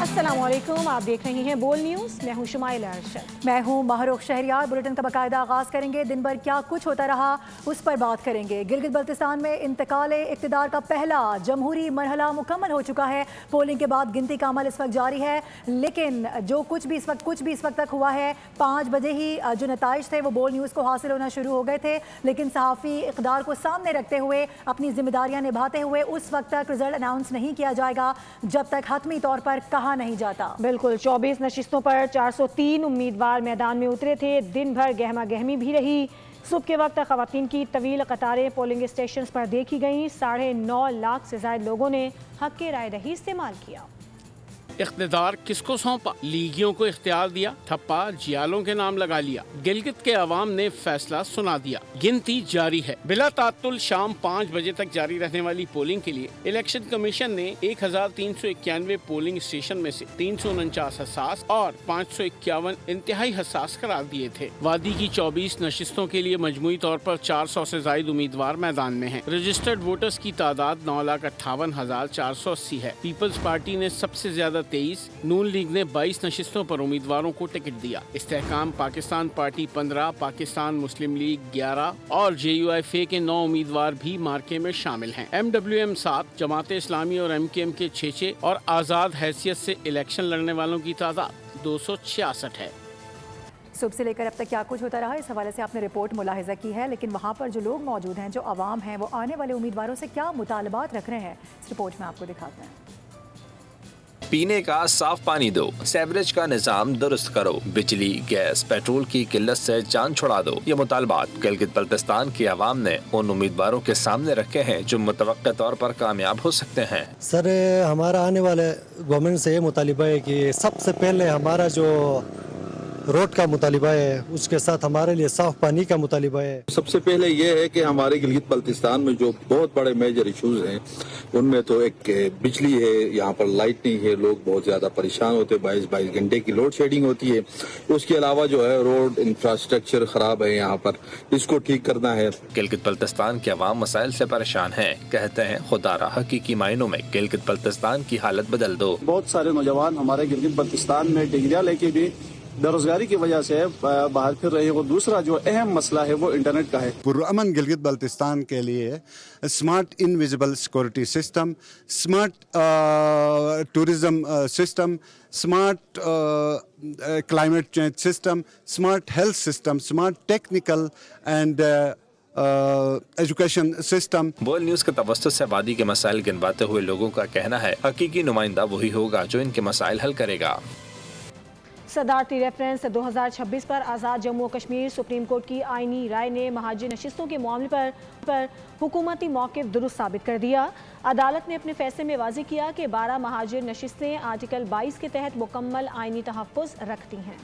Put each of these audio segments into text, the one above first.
السلام علیکم، آپ دیکھ رہے ہیں بول نیوز، میں ہوں شمائل ارشد۔ میں ہوں ماہرخ شہریار۔ بلیٹن کا باقاعدہ آغاز کریں گے، دن بھر کیا کچھ ہوتا رہا اس پر بات کریں گے۔ گلگت بلتستان میں انتقال اقتدار کا پہلا جمہوری مرحلہ مکمل ہو چکا ہے۔ پولنگ کے بعد گنتی کا عمل اس وقت جاری ہے، لیکن جو کچھ بھی اس وقت تک ہوا ہے، 5 بجے ہی جو نتائج تھے وہ بول نیوز کو حاصل ہونا شروع ہو گئے تھے، لیکن صحافی اقتدار کو سامنے رکھتے ہوئے اپنی ذمہ داریاں نبھاتے ہوئے اس وقت تک رزلٹ اناؤنس نہیں کیا جائے گا جب تک حتمی طور پر کہا نہیں جاتا۔ بالکل، 24 نشستوں پر 403 امیدوار میدان میں اترے تھے۔ دن بھر گہما گہمی بھی رہی۔ صبح کے وقت خواتین کی طویل قطاریں پولنگ اسٹیشنز پر دیکھی گئیں۔ 9.5 لاکھ سے زائد لوگوں نے حق رائے دہی استعمال کیا۔ اقتدار کس کو سونپا؟ لیگیوں کو اختیار دیا، تھپا جیالوں کے نام لگا لیا۔ گلگت کے عوام نے فیصلہ سنا دیا۔ گنتی جاری ہے۔ بلا تعطل شام 5 بجے تک جاری رہنے والی پولنگ کے لیے الیکشن کمیشن نے 1391 پولنگ اسٹیشن میں سے 349 حساس اور 551 انتہائی حساس قرار دیے تھے۔ وادی کی 24 نشستوں کے لیے مجموعی طور پر 400 سے زائد امیدوار میدان میں ہیں۔ رجسٹرڈ ووٹرز کی تعداد 9,58,480 ہے۔ پیپلز پارٹی نے سب سے زیادہ 23، نون لیگ نے 22 نشستوں پر امیدواروں کو ٹکٹ دیا۔ استحکام پاکستان پارٹی 15، پاکستان مسلم لیگ 11 اور JUIF کے 9 امیدوار بھی مارکے میں شامل ہیں۔ MWM 7، جماعت اسلامی اور MKM کے 6 اور آزاد حیثیت سے الیکشن لڑنے والوں کی تعداد 266 ہے۔ صبح سے لے کر اب تک کیا کچھ ہوتا رہا، اس حوالے سے آپ نے رپورٹ ملاحظہ کی ہے، لیکن وہاں پر جو لوگ موجود ہیں، جو عوام ہیں، وہ آنے والے امیدواروں سے کیا مطالبات رکھ رہے ہیں، اس رپورٹ میں آپ کو دکھاتے ہیں۔ پینے کا صاف پانی دو، سیوریج کا نظام درست کرو، بجلی، گیس، پیٹرول کی قلت سے جان چھڑا دو۔ یہ مطالبات گلگت بلتستان کے عوام نے ان امیدواروں کے سامنے رکھے ہیں جو متوقع طور پر کامیاب ہو سکتے ہیں۔ سر، ہمارا آنے والے گورنمنٹ سے یہ مطالبہ ہے کہ سب سے پہلے ہمارا جو روڈ کا مطالبہ ہے، اس کے ساتھ ہمارے لیے صاف پانی کا مطالبہ ہے۔ سب سے پہلے یہ ہے کہ ہمارے گلگت بلتستان میں جو بہت بڑے میجر ایشوز ہیں، ان میں تو ایک بجلی ہے، یہاں پر لائٹ نہیں ہے، لوگ بہت زیادہ پریشان ہوتے ہیں، 22 گھنٹے کی لوڈ شیڈنگ ہوتی ہے۔ اس کے علاوہ جو ہے روڈ انفراسٹرکچر خراب ہے، یہاں پر اس کو ٹھیک کرنا ہے۔ گلگت بلتستان کے عوام مسائل سے پریشان ہیں، کہتے ہیں خدا را حقیقی معنوں میں گلگت بلتستان کی حالت بدل دو۔ بہت سارے نوجوان ہمارے گلگت بلتستان میں ڈگریاں لے کے بھی بے روزگاری کی وجہ سے باہر پھر رہے ہیں۔ اور دوسرا جو اہم مسئلہ ہے وہ انٹرنیٹ کا ہے۔ پرامن گلگت بلتستان کے لیے smart invisible security system, smart tourism system, smart climate change system, smart health system, smart technical and education system. بول نیوز کے توسط سے وادی کے مسائل گنواتے ہوئے لوگوں کا کہنا ہے حقیقی نمائندہ وہی ہوگا جو ان کے مسائل حل کرے گا۔ صدارتی ریفرنس 2026 پر آزاد جموں و کشمیر سپریم کورٹ کی آئینی رائے نے مہاجر نشستوں کے معاملے پر حکومتی موقف درست ثابت کر دیا۔ عدالت نے اپنے فیصلے میں واضح کیا کہ 12 مہاجر نشستیں آرٹیکل 22 کے تحت مکمل آئینی تحفظ رکھتی ہیں۔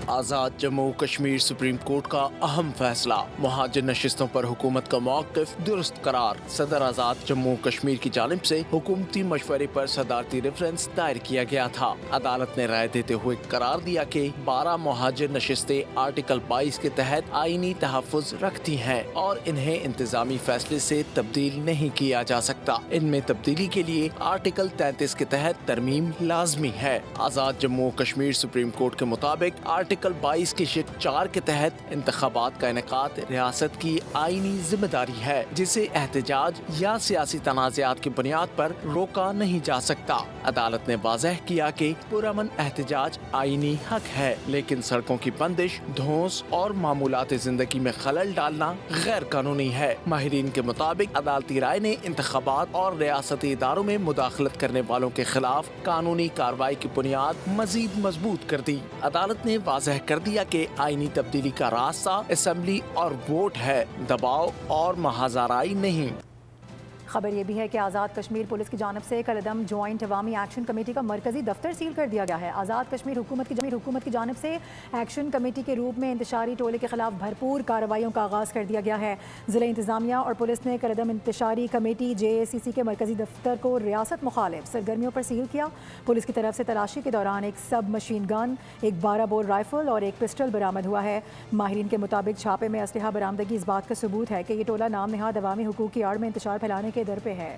آزاد جموں کشمیر سپریم کورٹ کا اہم فیصلہ، مہاجر نشستوں پر حکومت کا موقف درست قرار۔ صدر آزاد جموں کشمیر کی جانب سے حکومتی مشورے پر صدارتی ریفرنس دائر کیا گیا تھا۔ عدالت نے رائے دیتے ہوئے قرار دیا کہ 12 مہاجر نشستیں آرٹیکل 22 کے تحت آئینی تحفظ رکھتی ہیں اور انہیں انتظامی فیصلے سے تبدیل نہیں کیا جا سکتا۔ ان میں تبدیلی کے لیے آرٹیکل 33 کے تحت ترمیم لازمی ہے۔ آزاد جموں کشمیر سپریم کورٹ کے مطابق آرٹیکل 22 کی شق 4 کے تحت انتخابات کا انعقاد ریاست کی آئینی ذمہ داری ہے، جسے احتجاج یا سیاسی تنازعات کی بنیاد پر روکا نہیں جا سکتا۔ عدالت نے واضح کیا کہ پرامن احتجاج آئینی حق ہے، لیکن سڑکوں کی بندش، دھوس اور معمولات زندگی میں خلل ڈالنا غیر قانونی ہے۔ ماہرین کے مطابق عدالتی رائے نے انتخابات اور ریاستی اداروں میں مداخلت کرنے والوں کے خلاف قانونی کارروائی کی بنیاد مزید مضبوط کر دی۔ عدالت نے واضح کر دیا کہ آئینی تبدیلی کا راستہ اسمبلی اور ووٹ ہے، دباؤ اور محاذ آرائی نہیں۔ خبر یہ بھی ہے کہ آزاد کشمیر پولیس کی جانب سے کالعدم جوائنٹ عوامی ایکشن کمیٹی کا مرکزی دفتر سیل کر دیا گیا ہے۔ آزاد کشمیر حکومت کی جانب سے ایکشن کمیٹی کے روپ میں انتشاری ٹولے کے خلاف بھرپور کارروائیوں کا آغاز کر دیا گیا ہے۔ ضلع انتظامیہ اور پولیس نے کالعدم انتشاری کمیٹی JACC کے مرکزی دفتر کو ریاست مخالف سرگرمیوں پر سیل کیا۔ پولیس کی طرف سے تلاشی کے دوران ایک سب مشین گن، ایک 12 بور رائفل اور ایک پسٹل برآمد ہوا ہے۔ ماہرین کے مطابق چھاپے میں اسلحہ برآمدگی اس بات کا ثبوت ہے کہ یہ ٹولہ نام نہاد عوامی حقوق کی آڑ میں انتشار پھیلانے کے در پہ ہے۔